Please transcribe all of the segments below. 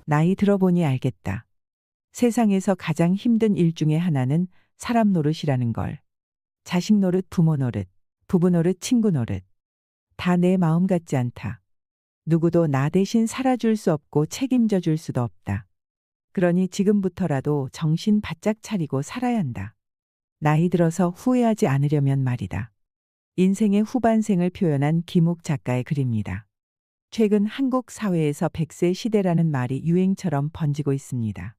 나이 들어보니 알겠다. 세상에서 가장 힘든 일 중에 하나는 사람 노릇이라는 걸. 자식 노릇, 부모 노릇, 부부 노릇, 친구 노릇. 다 내 마음 같지 않다. 누구도 나 대신 살아줄 수 없고 책임져 줄 수도 없다. 그러니 지금부터라도 정신 바짝 차리고 살아야 한다. 나이 들어서 후회하지 않으려면 말이다. 인생의 후반생을 표현한 김욱 작가의 글입니다. 최근 한국 사회에서 100세 시대라는 말이 유행처럼 번지고 있습니다.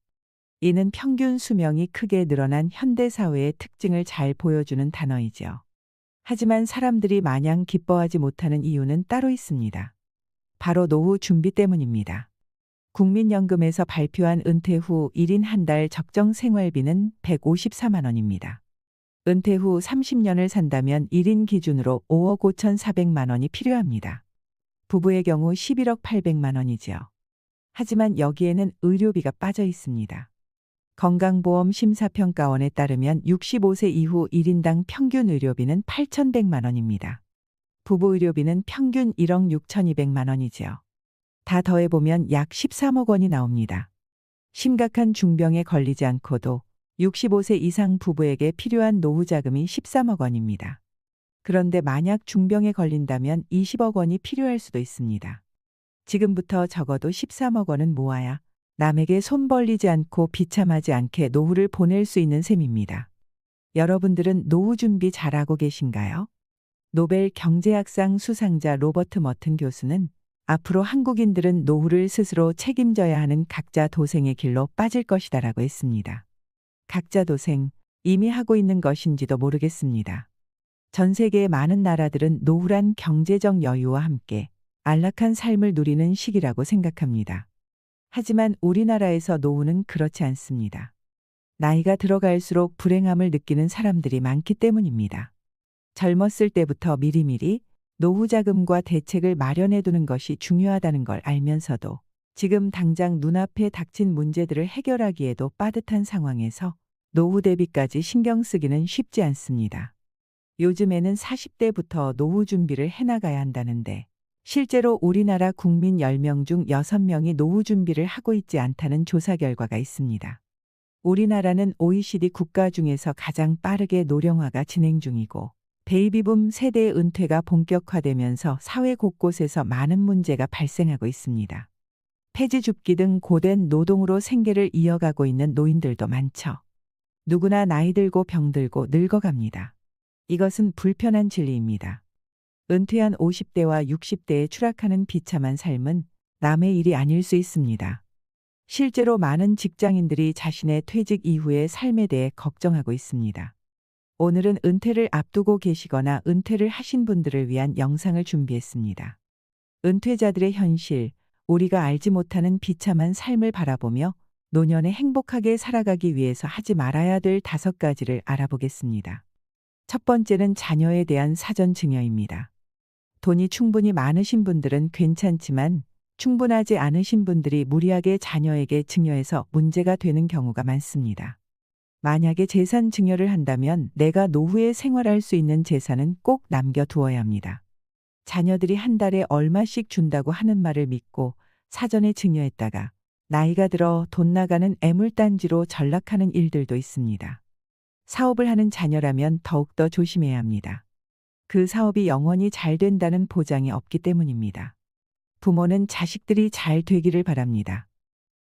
이는 평균 수명이 크게 늘어난 현대 사회의 특징을 잘 보여주는 단어이죠. 하지만 사람들이 마냥 기뻐하지 못하는 이유는 따로 있습니다. 바로 노후 준비 때문입니다. 국민연금에서 발표한 은퇴 후 1인 한 달 적정 생활비는 154만 원입니다. 은퇴 후 30년을 산다면 1인 기준으로 5억 5,400만 원이 필요합니다. 부부의 경우 11억 800만 원이지요. 하지만 여기에는 의료비가 빠져 있습니다. 건강보험 심사평가원에 따르면 65세 이후 1인당 평균 의료비는 8,100만 원입니다. 부부 의료비는 평균 1억 6,200만 원이지요. 다 더해보면 약 13억 원이 나옵니다. 심각한 중병에 걸리지 않고도 65세 이상 부부에게 필요한 노후 자금이 13억 원입니다. 그런데 만약 중병에 걸린다면 20억 원이 필요할 수도 있습니다. 지금부터 적어도 13억 원은 모아야 남에게 손 벌리지 않고 비참하지 않게 노후를 보낼 수 있는 셈입니다. 여러분들은 노후 준비 잘하고 계신가요? 노벨 경제학상 수상자 로버트 머튼 교수는 앞으로 한국인들은 노후를 스스로 책임져야 하는 각자 도생의 길로 빠질 것이다라고 했습니다. 각자 도생, 이미 하고 있는 것인지도 모르겠습니다. 전 세계의 많은 나라들은 노후란 경제적 여유와 함께 안락한 삶을 누리는 시기라고 생각합니다. 하지만 우리나라에서 노후는 그렇지 않습니다. 나이가 들어갈수록 불행함을 느끼는 사람들이 많기 때문입니다. 젊었을 때부터 미리미리 노후 자금과 대책을 마련해 두는 것이 중요하다는 걸 알면서도 지금 당장 눈앞에 닥친 문제들을 해결하기에도 빠듯한 상황에서 노후 대비까지 신경 쓰기는 쉽지 않습니다. 요즘에는 40대부터 노후 준비를 해나가야 한다는데 실제로 우리나라 국민 10명 중 6명이 노후 준비를 하고 있지 않다는 조사 결과가 있습니다. 우리나라는 OECD 국가 중에서 가장 빠르게 노령화가 진행 중이고 베이비붐 세대의 은퇴가 본격화되면서 사회 곳곳에서 많은 문제가 발생하고 있습니다. 폐지 줍기 등 고된 노동으로 생계를 이어가고 있는 노인들도 많죠. 누구나 나이 들고 병들고 늙어갑니다. 이것은 불편한 진리입니다. 은퇴한 50대와 60대에 추락하는 비참한 삶은 남의 일이 아닐 수 있습니다. 실제로 많은 직장인들이 자신의 퇴직 이후의 삶에 대해 걱정하고 있습니다. 오늘은 은퇴를 앞두고 계시거나 은퇴를 하신 분들을 위한 영상을 준비했습니다. 은퇴자들의 현실, 우리가 알지 못하는 비참한 삶을 바라보며 노년에 행복하게 살아가기 위해서 하지 말아야 될 5가지를 알아보겠습니다. 첫 번째는 자녀에 대한 사전 증여입니다. 돈이 충분히 많으신 분들은 괜찮지만 충분하지 않으신 분들이 무리하게 자녀에게 증여해서 문제가 되는 경우가 많습니다. 만약에 재산 증여를 한다면 내가 노후에 생활할 수 있는 재산은 꼭 남겨두어야 합니다. 자녀들이 한 달에 얼마씩 준다고 하는 말을 믿고 사전에 증여했다가 나이가 들어 돈 나가는 애물단지로 전락하는 일들도 있습니다. 사업을 하는 자녀라면 더욱더 조심해야 합니다. 그 사업이 영원히 잘 된다는 보장이 없기 때문입니다. 부모는 자식들이 잘 되기를 바랍니다.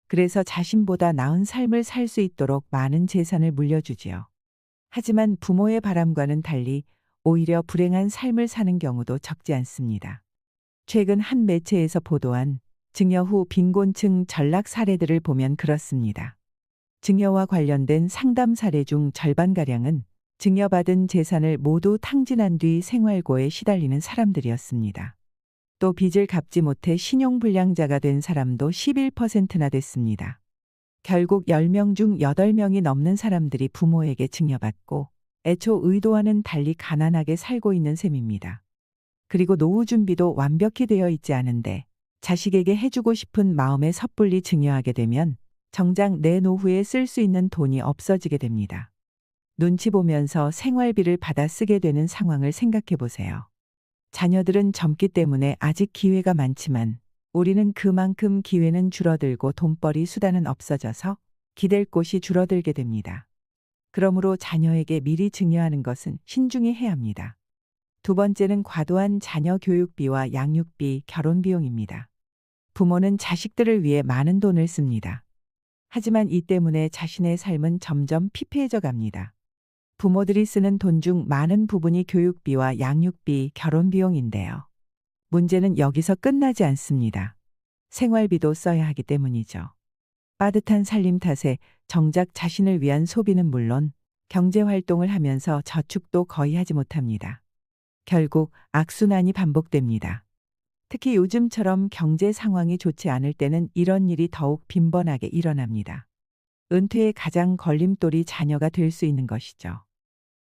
그래서 자신보다 나은 삶을 살 수 있도록 많은 재산을 물려주지요. 하지만 부모의 바람과는 달리 오히려 불행한 삶을 사는 경우도 적지 않습니다. 최근 한 매체에서 보도한 증여 후 빈곤층 전락 사례들을 보면 그렇습니다. 증여와 관련된 상담 사례 중 절반가량은 증여받은 재산을 모두 탕진한 뒤 생활고에 시달리는 사람들이었습니다. 또 빚을 갚지 못해 신용불량자가 된 사람도 11%나 됐습니다. 결국 10명 중 8명이 넘는 사람들이 부모에게 증여받고 애초 의도와는 달리 가난하게 살고 있는 셈입니다. 그리고 노후 준비도 완벽히 되어 있지 않은데 자식에게 해주고 싶은 마음에 섣불리 증여하게 되면 정작 내 노후에 쓸 수 있는 돈이 없어지게 됩니다. 눈치 보면서 생활비를 받아 쓰게 되는 상황을 생각해 보세요. 자녀들은 젊기 때문에 아직 기회가 많지만 우리는 그만큼 기회는 줄어들고 돈벌이 수단은 없어져서 기댈 곳이 줄어들게 됩니다. 그러므로 자녀에게 미리 증여하는 것은 신중히 해야 합니다. 두 번째는 과도한 자녀 교육비와 양육비, 결혼비용입니다. 부모는 자식들을 위해 많은 돈을 씁니다. 하지만 이 때문에 자신의 삶은 점점 피폐해져 갑니다. 부모들이 쓰는 돈 중 많은 부분이 교육비와 양육비, 결혼비용인데요. 문제는 여기서 끝나지 않습니다. 생활비도 써야 하기 때문이죠. 빠듯한 살림 탓에 정작 자신을 위한 소비는 물론 경제활동을 하면서 저축도 거의 하지 못합니다. 결국 악순환이 반복됩니다. 특히 요즘처럼 경제 상황이 좋지 않을 때는 이런 일이 더욱 빈번하게 일어납니다. 은퇴의 가장 걸림돌이 자녀가 될 수 있는 것이죠.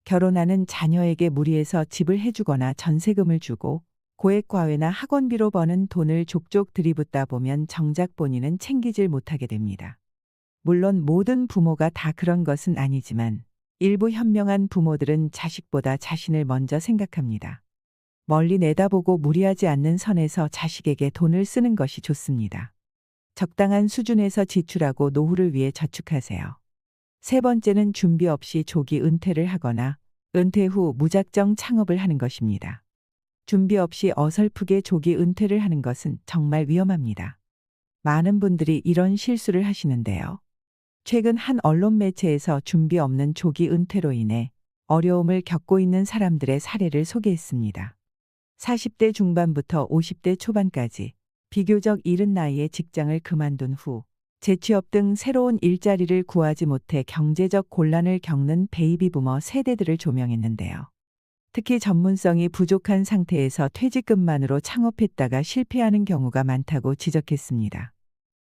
결혼하는 자녀에게 무리해서 집을 해주거나 전세금을 주고 고액과외나 학원비로 버는 돈을 족족 들이붓다 보면 정작 본인은 챙기질 못하게 됩니다. 물론 모든 부모가 다 그런 것은 아니지만 일부 현명한 부모들은 자식보다 자신을 먼저 생각합니다. 멀리 내다보고 무리하지 않는 선에서 자식에게 돈을 쓰는 것이 좋습니다. 적당한 수준에서 지출하고 노후를 위해 저축하세요. 세 번째는 준비 없이 조기 은퇴를 하거나 은퇴 후 무작정 창업을 하는 것입니다. 준비 없이 어설프게 조기 은퇴를 하는 것은 정말 위험합니다. 많은 분들이 이런 실수를 하시는데요. 최근 한 언론 매체에서 준비 없는 조기 은퇴로 인해 어려움을 겪고 있는 사람들의 사례를 소개했습니다. 40대 중반부터 50대 초반까지 비교적 이른 나이에 직장을 그만둔 후 재취업 등 새로운 일자리를 구하지 못해 경제적 곤란을 겪는 베이비부머 세대들을 조명했는데요. 특히 전문성이 부족한 상태에서 퇴직금만으로 창업했다가 실패하는 경우가 많다고 지적했습니다.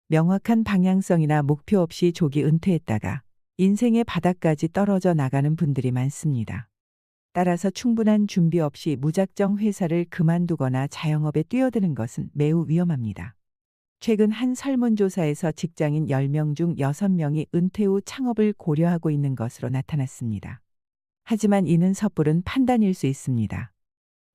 명확한 방향성이나 목표 없이 조기 은퇴했다가 인생의 바닥까지 떨어져 나가는 분들이 많습니다. 따라서 충분한 준비 없이 무작정 회사를 그만두거나 자영업에 뛰어드는 것은 매우 위험합니다. 최근 한 설문조사에서 직장인 10명 중 6명이 은퇴 후 창업을 고려하고 있는 것으로 나타났습니다. 하지만 이는 섣부른 판단일 수 있습니다.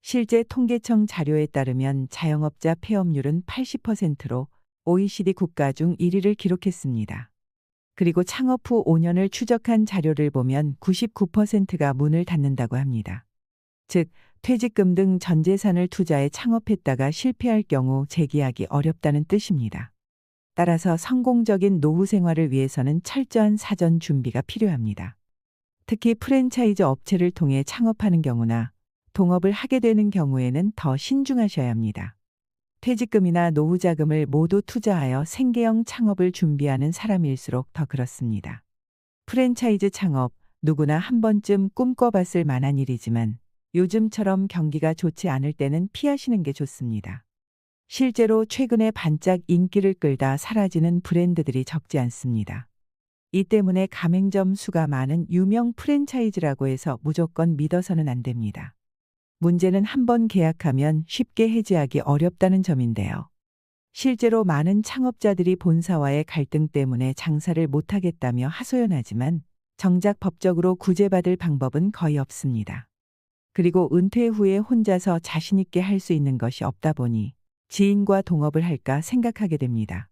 실제 통계청 자료에 따르면 자영업자 폐업률은 80%로 OECD 국가 중 1위를 기록했습니다. 그리고 창업 후 5년을 추적한 자료를 보면 99%가 문을 닫는다고 합니다. 즉, 퇴직금 등 전 재산을 투자해 창업했다가 실패할 경우 재기하기 어렵다는 뜻입니다. 따라서 성공적인 노후 생활을 위해서는 철저한 사전 준비가 필요합니다. 특히 프랜차이즈 업체를 통해 창업하는 경우나 동업을 하게 되는 경우에는 더 신중하셔야 합니다. 퇴직금이나 노후 자금을 모두 투자하여 생계형 창업을 준비하는 사람일수록 더 그렇습니다. 프랜차이즈 창업, 누구나 한 번쯤 꿈꿔봤을 만한 일이지만 요즘처럼 경기가 좋지 않을 때는 피하시는 게 좋습니다. 실제로 최근에 반짝 인기를 끌다 사라지는 브랜드들이 적지 않습니다. 이 때문에 가맹점 수가 많은 유명 프랜차이즈라고 해서 무조건 믿어서는 안 됩니다. 문제는 한 번 계약하면 쉽게 해지하기 어렵다는 점인데요. 실제로 많은 창업자들이 본사와의 갈등 때문에 장사를 못하겠다며 하소연하지만 정작 법적으로 구제받을 방법은 거의 없습니다. 그리고 은퇴 후에 혼자서 자신 있게 할 수 있는 것이 없다 보니 지인과 동업을 할까 생각하게 됩니다.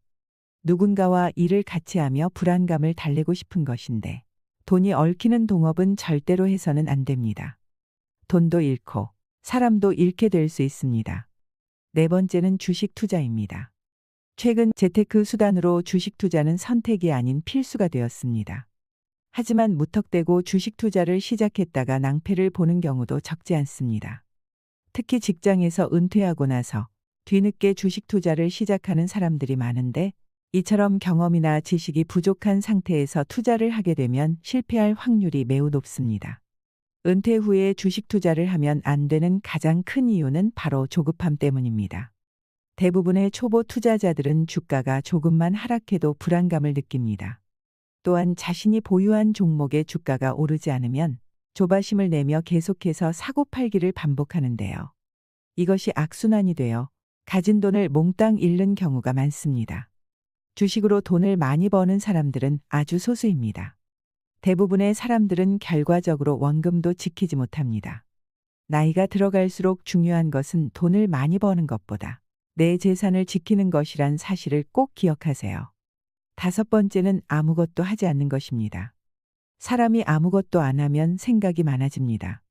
누군가와 일을 같이 하며 불안감을 달래고 싶은 것인데 돈이 얽히는 동업은 절대로 해서는 안 됩니다. 돈도 잃고 사람도 잃게 될 수 있습니다. 네 번째는 주식 투자입니다. 최근 재테크 수단으로 주식 투자는 선택이 아닌 필수가 되었습니다. 하지만 무턱대고 주식 투자를 시작했다가 낭패를 보는 경우도 적지 않습니다. 특히 직장에서 은퇴하고 나서 뒤늦게 주식 투자를 시작하는 사람들이 많은데 이처럼 경험이나 지식이 부족한 상태에서 투자를 하게 되면 실패할 확률이 매우 높습니다. 은퇴 후에 주식 투자를 하면 안 되는 가장 큰 이유는 바로 조급함 때문입니다. 대부분의 초보 투자자들은 주가가 조금만 하락해도 불안감을 느낍니다. 또한 자신이 보유한 종목의 주가가 오르지 않으면 조바심을 내며 계속해서 사고팔기를 반복하는데요. 이것이 악순환이 되어 가진 돈을 몽땅 잃는 경우가 많습니다. 주식으로 돈을 많이 버는 사람들은 아주 소수입니다. 대부분의 사람들은 결과적으로 원금도 지키지 못합니다. 나이가 들어갈수록 중요한 것은 돈을 많이 버는 것보다 내 재산을 지키는 것이란 사실을 꼭 기억하세요. 다섯 번째는 아무것도 하지 않는 것입니다. 사람이 아무것도 안 하면 생각이 많아집니다.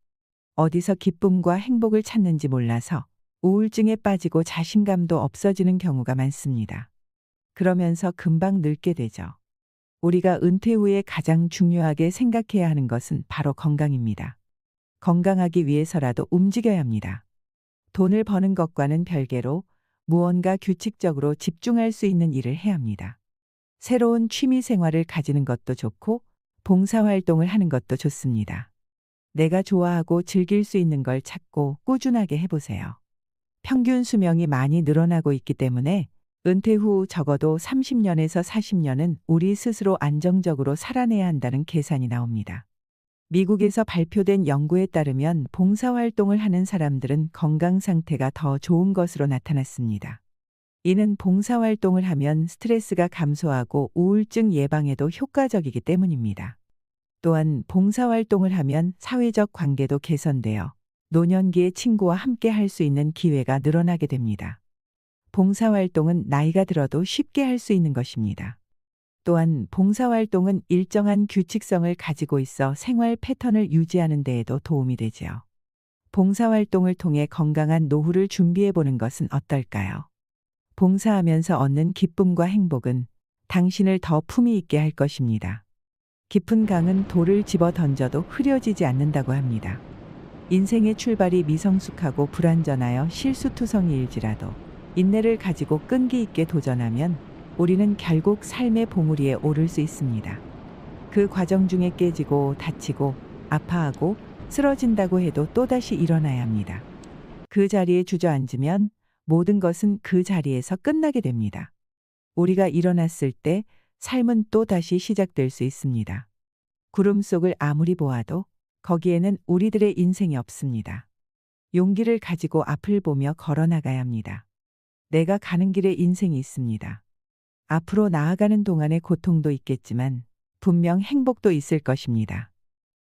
어디서 기쁨과 행복을 찾는지 몰라서 우울증에 빠지고 자신감도 없어지는 경우가 많습니다. 그러면서 금방 늙게 되죠. 우리가 은퇴 후에 가장 중요하게 생각해야 하는 것은 바로 건강입니다. 건강하기 위해서라도 움직여야 합니다. 돈을 버는 것과는 별개로 무언가 규칙적으로 집중할 수 있는 일을 해야 합니다. 새로운 취미 생활을 가지는 것도 좋고 봉사활동을 하는 것도 좋습니다. 내가 좋아하고 즐길 수 있는 걸 찾고 꾸준하게 해보세요. 평균 수명이 많이 늘어나고 있기 때문에 은퇴 후 적어도 30년에서 40년은 우리 스스로 안정적으로 살아내야 한다는 계산이 나옵니다. 미국에서 발표된 연구에 따르면 봉사활동을 하는 사람들은 건강 상태가 더 좋은 것으로 나타났습니다. 이는 봉사활동을 하면 스트레스가 감소하고 우울증 예방에도 효과적이기 때문입니다. 또한 봉사활동을 하면 사회적 관계도 개선되어 노년기의 친구와 함께 할 수 있는 기회가 늘어나게 됩니다. 봉사활동은 나이가 들어도 쉽게 할 수 있는 것입니다. 또한 봉사활동은 일정한 규칙성을 가지고 있어 생활 패턴을 유지하는 데에도 도움이 되지요. 봉사활동을 통해 건강한 노후를 준비해 보는 것은 어떨까요? 봉사하면서 얻는 기쁨과 행복은 당신을 더 품위 있게 할 것입니다. 깊은 강은 돌을 집어 던져도 흐려지지 않는다고 합니다. 인생의 출발이 미성숙하고 불완전하여 실수투성이일지라도 인내를 가지고 끈기 있게 도전하면 우리는 결국 삶의 봉우리에 오를 수 있습니다. 그 과정 중에 깨지고 다치고 아파하고 쓰러진다고 해도 또다시 일어나야 합니다. 그 자리에 주저앉으면 모든 것은 그 자리에서 끝나게 됩니다. 우리가 일어났을 때 삶은 또다시 시작될 수 있습니다. 구름 속을 아무리 보아도 거기에는 우리들의 인생이 없습니다. 용기를 가지고 앞을 보며 걸어 나가야 합니다. 내가 가는 길에 인생이 있습니다. 앞으로 나아가는 동안의 고통도 있겠지만 분명 행복도 있을 것입니다.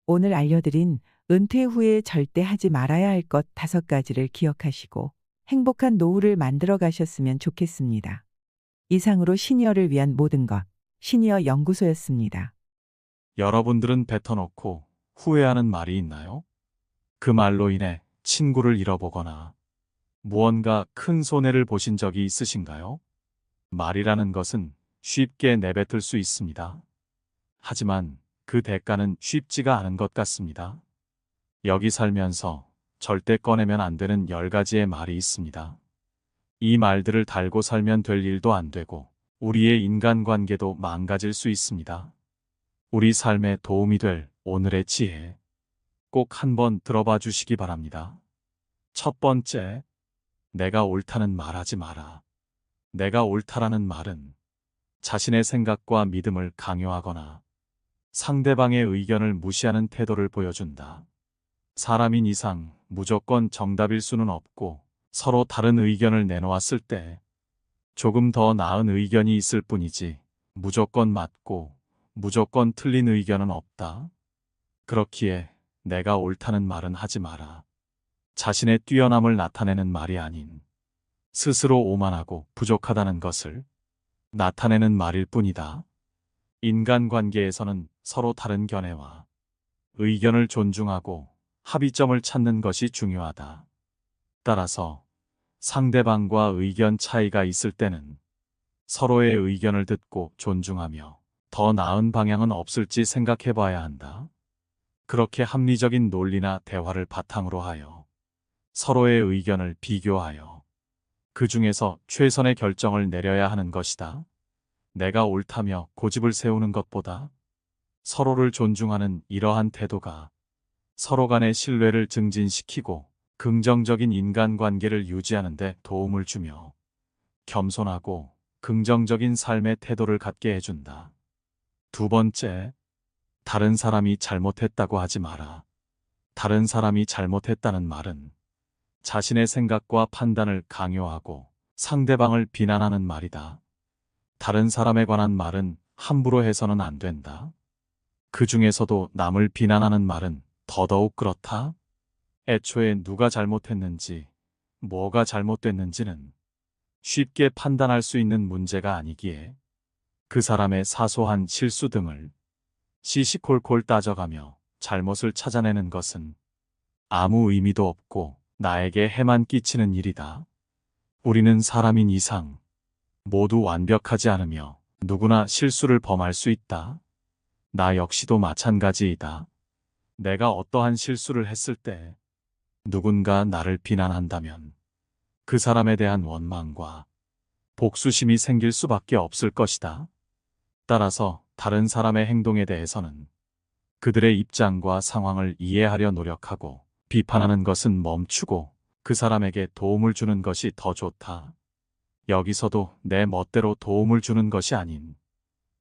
오늘 알려드린 은퇴 후에 절대 하지 말아야 할 것 5가지를 기억하시고 행복한 노후를 만들어 가셨으면 좋겠습니다. 이상으로 시니어를 위한 모든 것, 시니어 연구소였습니다. 여러분들은 뱉어놓고 후회하는 말이 있나요? 그 말로 인해 친구를 잃어보거나 무언가 큰 손해를 보신 적이 있으신가요? 말이라는 것은 쉽게 내뱉을 수 있습니다. 하지만 그 대가는 쉽지가 않은 것 같습니다. 여기 살면서 절대 꺼내면 안 되는 10가지의 말이 있습니다. 이 말들을 달고 살면 될 일도 안 되고 우리의 인간관계도 망가질 수 있습니다. 우리 삶에 도움이 될 오늘의 지혜 꼭 한번 들어봐 주시기 바랍니다. 첫 번째, 내가 옳다는 말하지 마라. 내가 옳다라는 말은 자신의 생각과 믿음을 강요하거나 상대방의 의견을 무시하는 태도를 보여준다. 사람인 이상 무조건 정답일 수는 없고 서로 다른 의견을 내놓았을 때 조금 더 나은 의견이 있을 뿐이지 무조건 맞고 무조건 틀린 의견은 없다. 그렇기에 내가 옳다는 말은 하지 마라. 자신의 뛰어남을 나타내는 말이 아닌 스스로 오만하고 부족하다는 것을 나타내는 말일 뿐이다. 인간관계에서는 서로 다른 견해와 의견을 존중하고 합의점을 찾는 것이 중요하다. 따라서 상대방과 의견 차이가 있을 때는 서로의 의견을 듣고 존중하며 더 나은 방향은 없을지 생각해 봐야 한다. 그렇게 합리적인 논리나 대화를 바탕으로 하여 서로의 의견을 비교하여 그 중에서 최선의 결정을 내려야 하는 것이다. 내가 옳다며 고집을 세우는 것보다 서로를 존중하는 이러한 태도가 서로 간의 신뢰를 증진시키고 긍정적인 인간관계를 유지하는 데 도움을 주며 겸손하고 긍정적인 삶의 태도를 갖게 해준다. 두 번째, 다른 사람이 잘못했다고 하지 마라. 다른 사람이 잘못했다는 말은 자신의 생각과 판단을 강요하고 상대방을 비난하는 말이다. 다른 사람에 관한 말은 함부로 해서는 안 된다. 그 중에서도 남을 비난하는 말은 더더욱 그렇다. 애초에 누가 잘못했는지, 뭐가 잘못됐는지는 쉽게 판단할 수 있는 문제가 아니기에 그 사람의 사소한 실수 등을 시시콜콜 따져가며 잘못을 찾아내는 것은 아무 의미도 없고 나에게 해만 끼치는 일이다. 우리는 사람인 이상 모두 완벽하지 않으며 누구나 실수를 범할 수 있다. 나 역시도 마찬가지이다. 내가 어떠한 실수를 했을 때 누군가 나를 비난한다면 그 사람에 대한 원망과 복수심이 생길 수밖에 없을 것이다. 따라서 다른 사람의 행동에 대해서는 그들의 입장과 상황을 이해하려 노력하고 비판하는 것은 멈추고 그 사람에게 도움을 주는 것이 더 좋다. 여기서도 내 멋대로 도움을 주는 것이 아닌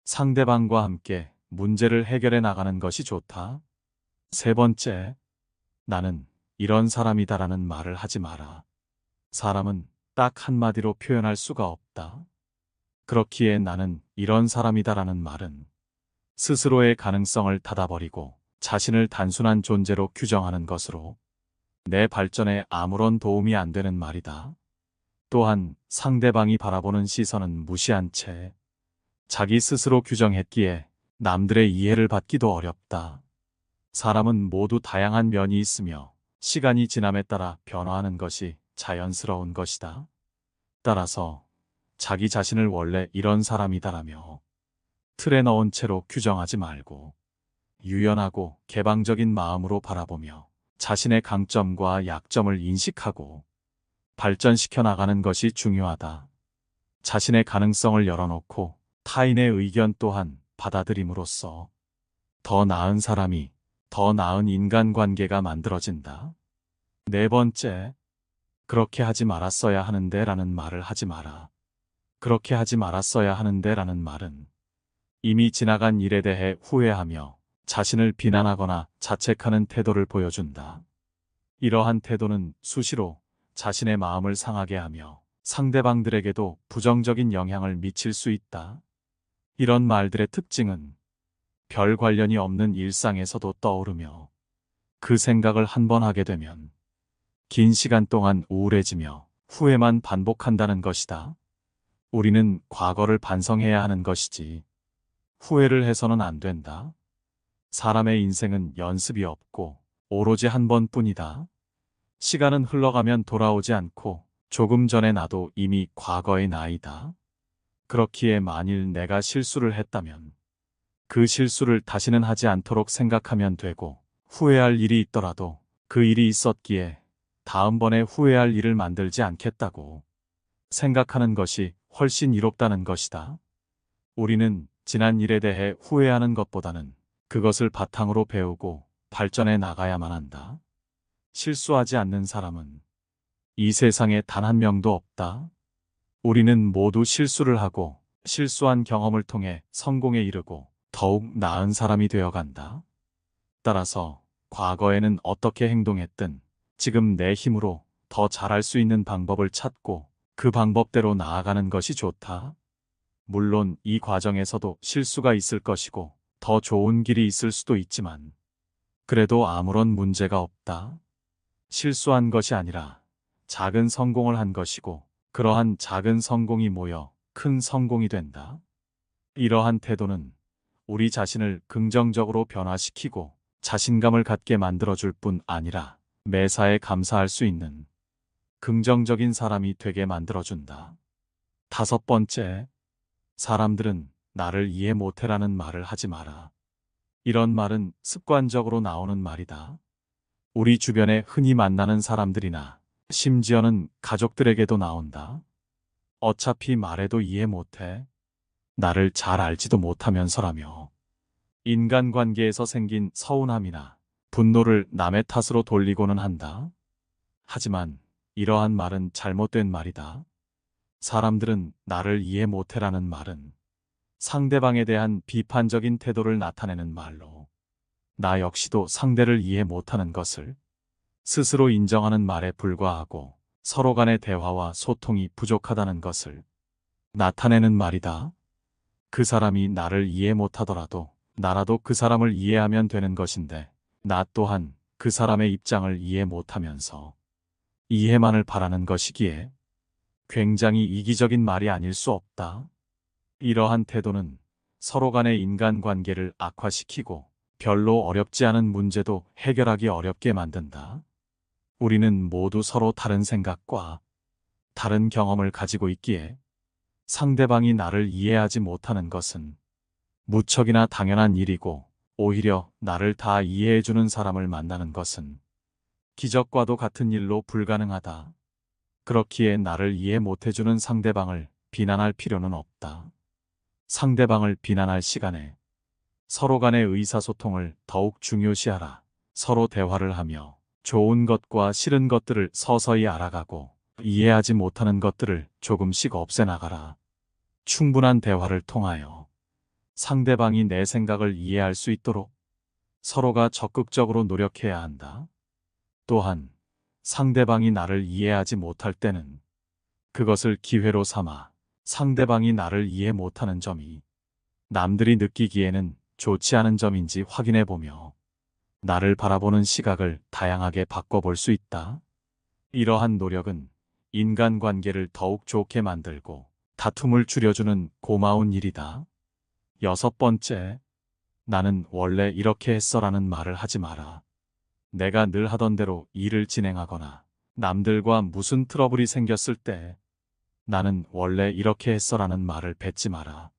상대방과 함께 문제를 해결해 나가는 것이 좋다. 세 번째, 나는 이런 사람이다라는 말을 하지 마라. 사람은 딱 한마디로 표현할 수가 없다. 그렇기에 나는 이런 사람이다라는 말은 스스로의 가능성을 닫아버리고 자신을 단순한 존재로 규정하는 것으로 내 발전에 아무런 도움이 안 되는 말이다. 또한 상대방이 바라보는 시선은 무시한 채 자기 스스로 규정했기에 남들의 이해를 받기도 어렵다. 사람은 모두 다양한 면이 있으며 시간이 지남에 따라 변화하는 것이 자연스러운 것이다. 따라서 자기 자신을 원래 이런 사람이다라며 틀에 넣은 채로 규정하지 말고 유연하고 개방적인 마음으로 바라보며 자신의 강점과 약점을 인식하고 발전시켜 나가는 것이 중요하다. 자신의 가능성을 열어놓고 타인의 의견 또한 받아들임으로써 더 나은 사람이, 더 나은 인간관계가 만들어진다. 네 번째, 그렇게 하지 말았어야 하는데 라는 말을 하지 마라. 그렇게 하지 말았어야 하는데 라는 말은 이미 지나간 일에 대해 후회하며 자신을 비난하거나 자책하는 태도를 보여준다. 이러한 태도는 수시로 자신의 마음을 상하게 하며 상대방들에게도 부정적인 영향을 미칠 수 있다. 이런 말들의 특징은 별 관련이 없는 일상에서도 떠오르며 그 생각을 한 번 하게 되면 긴 시간 동안 우울해지며 후회만 반복한다는 것이다. 우리는 과거를 반성해야 하는 것이지 후회를 해서는 안 된다. 사람의 인생은 연습이 없고 오로지 한 번뿐이다. 시간은 흘러가면 돌아오지 않고 조금 전에 나도 이미 과거의 나이다. 그렇기에 만일 내가 실수를 했다면 그 실수를 다시는 하지 않도록 생각하면 되고 후회할 일이 있더라도 그 일이 있었기에 다음번에 후회할 일을 만들지 않겠다고 생각하는 것이 훨씬 이롭다는 것이다. 우리는 지난 일에 대해 후회하는 것보다는 그것을 바탕으로 배우고 발전해 나가야만 한다. 실수하지 않는 사람은 이 세상에 단 한 명도 없다. 우리는 모두 실수를 하고 실수한 경험을 통해 성공에 이르고 더욱 나은 사람이 되어간다. 따라서 과거에는 어떻게 행동했든 지금 내 힘으로 더 잘할 수 있는 방법을 찾고 그 방법대로 나아가는 것이 좋다. 물론 이 과정에서도 실수가 있을 것이고 더 좋은 길이 있을 수도 있지만 그래도 아무런 문제가 없다. 실수한 것이 아니라 작은 성공을 한 것이고 그러한 작은 성공이 모여 큰 성공이 된다. 이러한 태도는 우리 자신을 긍정적으로 변화시키고 자신감을 갖게 만들어줄 뿐 아니라 매사에 감사할 수 있는 긍정적인 사람이 되게 만들어준다. 다섯 번째, 사람들은 나를 이해 못해라는 말을 하지 마라. 이런 말은 습관적으로 나오는 말이다. 우리 주변에 흔히 만나는 사람들이나 심지어는 가족들에게도 나온다. 어차피 말해도 이해 못해. 나를 잘 알지도 못하면서라며. 인간관계에서 생긴 서운함이나 분노를 남의 탓으로 돌리고는 한다. 하지만 이러한 말은 잘못된 말이다. 사람들은 나를 이해 못해라는 말은 상대방에 대한 비판적인 태도를 나타내는 말로 나 역시도 상대를 이해 못하는 것을 스스로 인정하는 말에 불과하고 서로 간의 대화와 소통이 부족하다는 것을 나타내는 말이다. 그 사람이 나를 이해 못하더라도 나라도 그 사람을 이해하면 되는 것인데 나 또한 그 사람의 입장을 이해 못하면서 이해만을 바라는 것이기에 굉장히 이기적인 말이 아닐 수 없다. 이러한 태도는 서로 간의 인간관계를 악화시키고 별로 어렵지 않은 문제도 해결하기 어렵게 만든다. 우리는 모두 서로 다른 생각과 다른 경험을 가지고 있기에 상대방이 나를 이해하지 못하는 것은 무척이나 당연한 일이고, 오히려 나를 다 이해해주는 사람을 만나는 것은 기적과도 같은 일로 불가능하다. 그렇기에 나를 이해 못해주는 상대방을 비난할 필요는 없다. 상대방을 비난할 시간에 서로 간의 의사소통을 더욱 중요시하라. 서로 대화를 하며 좋은 것과 싫은 것들을 서서히 알아가고 이해하지 못하는 것들을 조금씩 없애나가라. 충분한 대화를 통하여 상대방이 내 생각을 이해할 수 있도록 서로가 적극적으로 노력해야 한다. 또한 상대방이 나를 이해하지 못할 때는 그것을 기회로 삼아 상대방이 나를 이해 못하는 점이 남들이 느끼기에는 좋지 않은 점인지 확인해 보며 나를 바라보는 시각을 다양하게 바꿔볼 수 있다. 이러한 노력은 인간관계를 더욱 좋게 만들고 다툼을 줄여주는 고마운 일이다. 6번째, 나는 원래 이렇게 했어라는 말을 하지 마라. 내가 늘 하던 대로 일을 진행하거나 남들과 무슨 트러블이 생겼을 때 나는 원래 이렇게 했어라는 말을 뱉지 마라.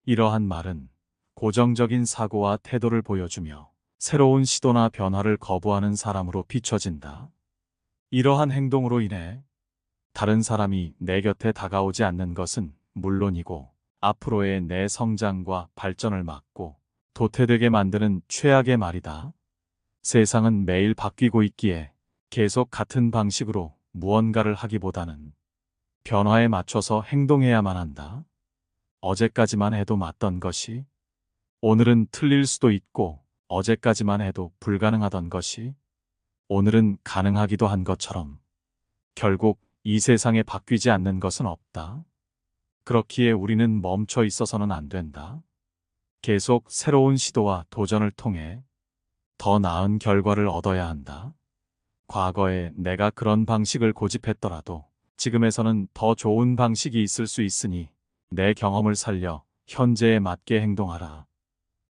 이러한 말은 고정적인 사고와 태도를 보여주며 새로운 시도나 변화를 거부하는 사람으로 비춰진다. 이러한 행동으로 인해 다른 사람이 내 곁에 다가오지 않는 것은 물론이고 앞으로의 내 성장과 발전을 막고 도태되게 만드는 최악의 말이다. 세상은 매일 바뀌고 있기에 계속 같은 방식으로 무언가를 하기보다는 변화에 맞춰서 행동해야만 한다. 어제까지만 해도 맞던 것이 오늘은 틀릴 수도 있고, 어제까지만 해도 불가능하던 것이 오늘은 가능하기도 한 것처럼 결국 이 세상에 바뀌지 않는 것은 없다. 그렇기에 우리는 멈춰 있어서는 안 된다. 계속 새로운 시도와 도전을 통해 더 나은 결과를 얻어야 한다. 과거에 내가 그런 방식을 고집했더라도 지금에서는 더 좋은 방식이 있을 수 있으니 내 경험을 살려 현재에 맞게 행동하라.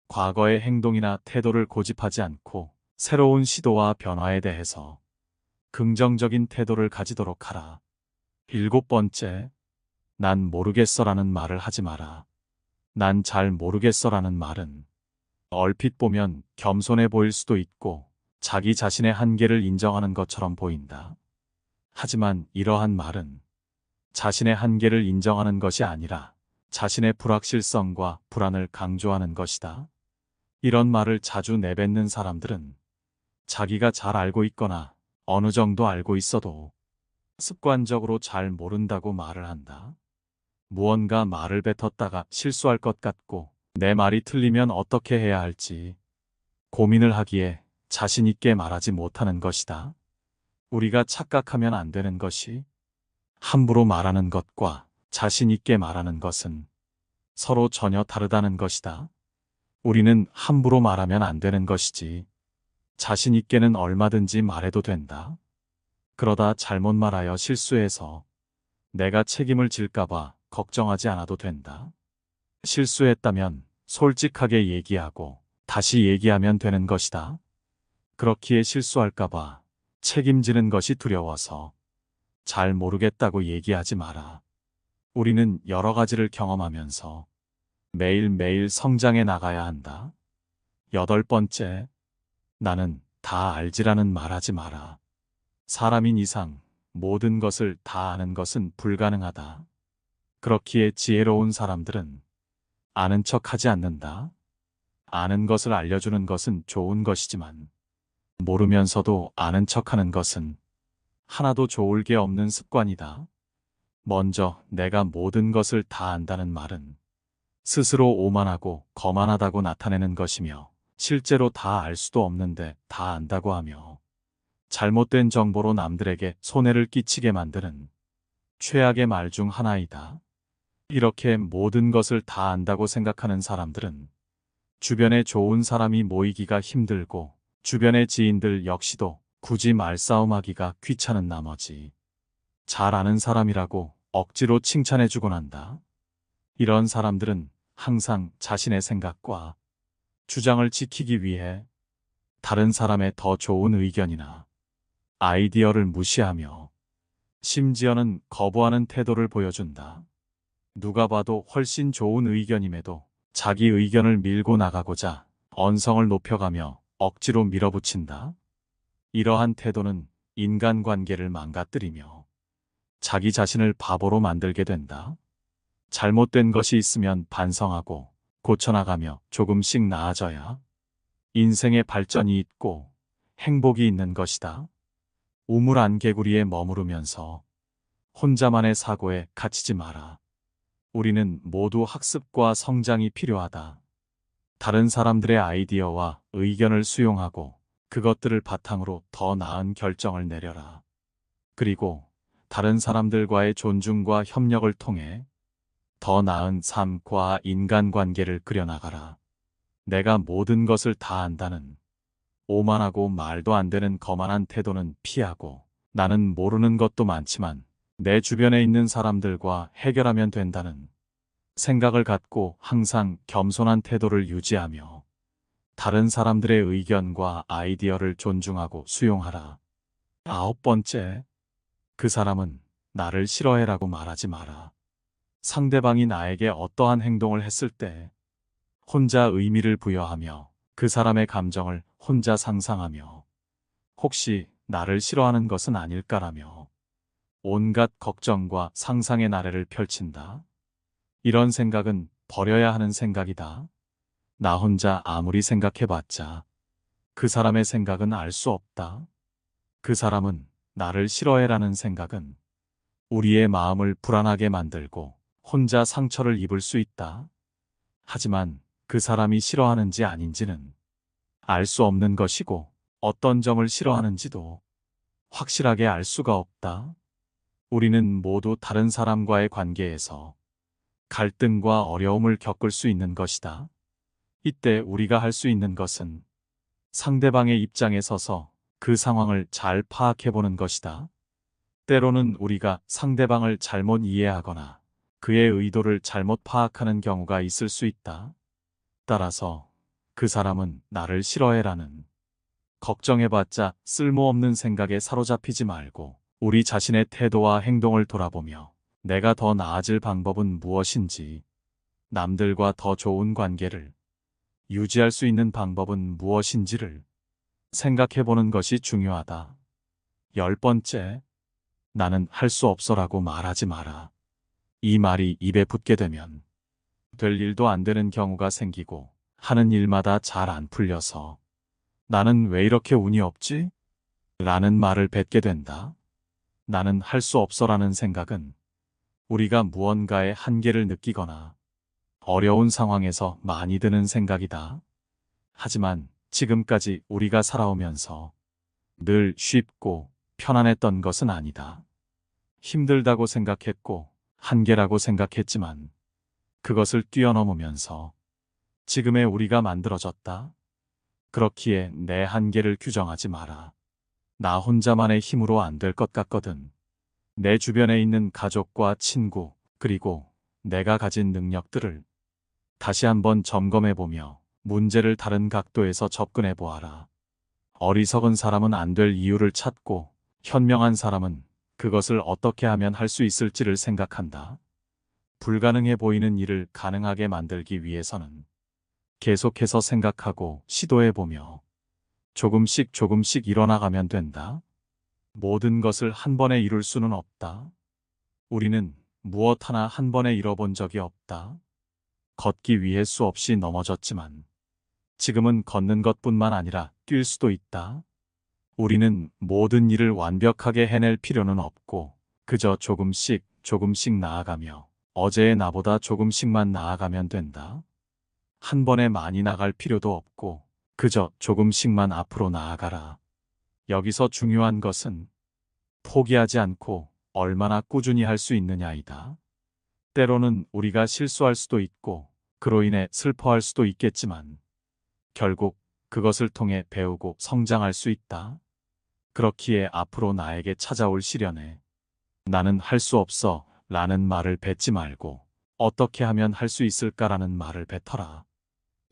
과거의 행동이나 태도를 고집하지 않고 새로운 시도와 변화에 대해서 긍정적인 태도를 가지도록 하라. 7번째, 난 모르겠어라는 말을 하지 마라. 난 잘 모르겠어라는 말은 얼핏 보면 겸손해 보일 수도 있고 자기 자신의 한계를 인정하는 것처럼 보인다. 하지만 이러한 말은 자신의 한계를 인정하는 것이 아니라 자신의 불확실성과 불안을 강조하는 것이다. 이런 말을 자주 내뱉는 사람들은 자기가 잘 알고 있거나 어느 정도 알고 있어도 습관적으로 잘 모른다고 말을 한다. 무언가 말을 뱉었다가 실수할 것 같고 내 말이 틀리면 어떻게 해야 할지 고민을 하기에 자신 있게 말하지 못하는 것이다. 우리가 착각하면 안 되는 것이 함부로 말하는 것과 자신 있게 말하는 것은 서로 전혀 다르다는 것이다. 우리는 함부로 말하면 안 되는 것이지 자신 있게는 얼마든지 말해도 된다. 그러다 잘못 말하여 실수해서 내가 책임을 질까봐 걱정하지 않아도 된다. 실수했다면 솔직하게 얘기하고 다시 얘기하면 되는 것이다. 그렇기에 실수할까봐 책임지는 것이 두려워서 잘 모르겠다고 얘기하지 마라. 우리는 여러 가지를 경험하면서 매일매일 성장해 나가야 한다. 8번째, 나는 다 알지라는 말하지 마라. 사람인 이상 모든 것을 다 아는 것은 불가능하다. 그렇기에 지혜로운 사람들은 아는 척하지 않는다. 아는 것을 알려주는 것은 좋은 것이지만 모르면서도 아는 척하는 것은 하나도 좋을 게 없는 습관이다. 먼저 내가 모든 것을 다 안다는 말은 스스로 오만하고 거만하다고 나타내는 것이며 실제로 다 알 수도 없는데 다 안다고 하며 잘못된 정보로 남들에게 손해를 끼치게 만드는 최악의 말 중 하나이다. 이렇게 모든 것을 다 안다고 생각하는 사람들은 주변에 좋은 사람이 모이기가 힘들고 주변의 지인들 역시도 굳이 말싸움하기가 귀찮은 나머지 잘 아는 사람이라고 억지로 칭찬해주곤 한다. 이런 사람들은 항상 자신의 생각과 주장을 지키기 위해 다른 사람의 더 좋은 의견이나 아이디어를 무시하며 심지어는 거부하는 태도를 보여준다. 누가 봐도 훨씬 좋은 의견임에도 자기 의견을 밀고 나가고자 언성을 높여가며 억지로 밀어붙인다. 이러한 태도는 인간관계를 망가뜨리며 자기 자신을 바보로 만들게 된다. 잘못된 것이 있으면 반성하고 고쳐나가며 조금씩 나아져야 인생의 발전이 있고 행복이 있는 것이다. 우물 안개구리에 머무르면서 혼자만의 사고에 갇히지 마라. 우리는 모두 학습과 성장이 필요하다. 다른 사람들의 아이디어와 의견을 수용하고 그것들을 바탕으로 더 나은 결정을 내려라. 그리고 다른 사람들과의 존중과 협력을 통해 더 나은 삶과 인간관계를 그려나가라. 내가 모든 것을 다 안다는 오만하고 말도 안 되는 거만한 태도는 피하고 나는 모르는 것도 많지만 내 주변에 있는 사람들과 해결하면 된다는 생각을 갖고 항상 겸손한 태도를 유지하며 다른 사람들의 의견과 아이디어를 존중하고 수용하라. 9번째, 그 사람은 나를 싫어해라고 말하지 마라. 상대방이 나에게 어떠한 행동을 했을 때 혼자 의미를 부여하며 그 사람의 감정을 혼자 상상하며 혹시 나를 싫어하는 것은 아닐까라며 온갖 걱정과 상상의 나래를 펼친다. 이런 생각은 버려야 하는 생각이다. 나 혼자 아무리 생각해봤자 그 사람의 생각은 알 수 없다. 그 사람은 나를 싫어해라는 생각은 우리의 마음을 불안하게 만들고 혼자 상처를 입을 수 있다. 하지만 그 사람이 싫어하는지 아닌지는 알 수 없는 것이고 어떤 점을 싫어하는지도 확실하게 알 수가 없다. 우리는 모두 다른 사람과의 관계에서 갈등과 어려움을 겪을 수 있는 것이다. 이때 우리가 할 수 있는 것은 상대방의 입장에 서서 그 상황을 잘 파악해 보는 것이다. 때로는 우리가 상대방을 잘못 이해하거나 그의 의도를 잘못 파악하는 경우가 있을 수 있다. 따라서 그 사람은 나를 싫어해라는 걱정해봤자 쓸모없는 생각에 사로잡히지 말고 우리 자신의 태도와 행동을 돌아보며 내가 더 나아질 방법은 무엇인지, 남들과 더 좋은 관계를 유지할 수 있는 방법은 무엇인지를 생각해보는 것이 중요하다. 10번째, 나는 할 수 없어라고 말하지 마라. 이 말이 입에 붙게 되면 될 일도 안 되는 경우가 생기고 하는 일마다 잘 안 풀려서 나는 왜 이렇게 운이 없지? 라는 말을 뱉게 된다. 나는 할 수 없어라는 생각은 우리가 무언가의 한계를 느끼거나 어려운 상황에서 많이 드는 생각이다. 하지만 지금까지 우리가 살아오면서 늘 쉽고 편안했던 것은 아니다. 힘들다고 생각했고 한계라고 생각했지만 그것을 뛰어넘으면서 지금의 우리가 만들어졌다. 그렇기에 내 한계를 규정하지 마라. 나 혼자만의 힘으로 안 될 것 같거든. 내 주변에 있는 가족과 친구, 그리고 내가 가진 능력들을 다시 한번 점검해보며 문제를 다른 각도에서 접근해보아라. 어리석은 사람은 안 될 이유를 찾고 현명한 사람은 그것을 어떻게 하면 할 수 있을지를 생각한다. 불가능해 보이는 일을 가능하게 만들기 위해서는 계속해서 생각하고 시도해보며 조금씩 조금씩 일어나가면 된다. 모든 것을 한 번에 이룰 수는 없다. 우리는 무엇 하나 한 번에 잃어본 적이 없다. 걷기 위해 수없이 넘어졌지만 지금은 걷는 것뿐만 아니라 뛸 수도 있다. 우리는 모든 일을 완벽하게 해낼 필요는 없고 그저 조금씩 조금씩 나아가며 어제의 나보다 조금씩만 나아가면 된다. 한 번에 많이 나갈 필요도 없고 그저 조금씩만 앞으로 나아가라. 여기서 중요한 것은 포기하지 않고 얼마나 꾸준히 할 수 있느냐이다. 때로는 우리가 실수할 수도 있고 그로 인해 슬퍼할 수도 있겠지만 결국 그것을 통해 배우고 성장할 수 있다. 그렇기에 앞으로 나에게 찾아올 시련에 나는 할 수 없어 라는 말을 뱉지 말고 어떻게 하면 할 수 있을까라는 말을 뱉어라.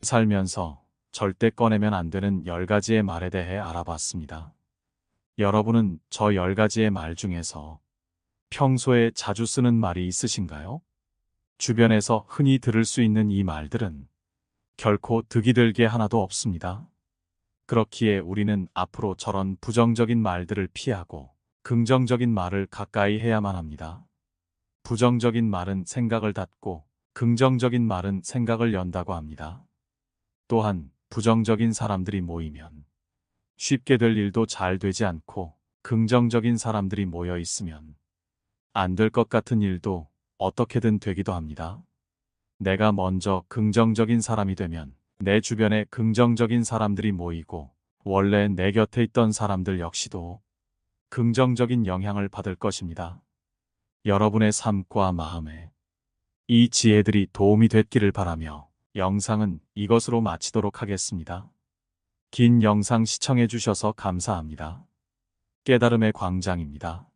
살면서 절대 꺼내면 안 되는 10가지의 말에 대해 알아봤습니다. 여러분은 저 10가지의 말 중에서 평소에 자주 쓰는 말이 있으신가요? 주변에서 흔히 들을 수 있는 이 말들은 결코 득이 될 게 하나도 없습니다. 그렇기에 우리는 앞으로 저런 부정적인 말들을 피하고 긍정적인 말을 가까이 해야만 합니다. 부정적인 말은 생각을 닫고 긍정적인 말은 생각을 연다고 합니다. 또한 부정적인 사람들이 모이면 쉽게 될 일도 잘 되지 않고 긍정적인 사람들이 모여 있으면 안 될 것 같은 일도 어떻게든 되기도 합니다. 내가 먼저 긍정적인 사람이 되면 내 주변에 긍정적인 사람들이 모이고 원래 내 곁에 있던 사람들 역시도 긍정적인 영향을 받을 것입니다. 여러분의 삶과 마음에 이 지혜들이 도움이 됐기를 바라며 영상은 이것으로 마치도록 하겠습니다. 긴 영상 시청해 주셔서 감사합니다. 깨달음의 광장입니다.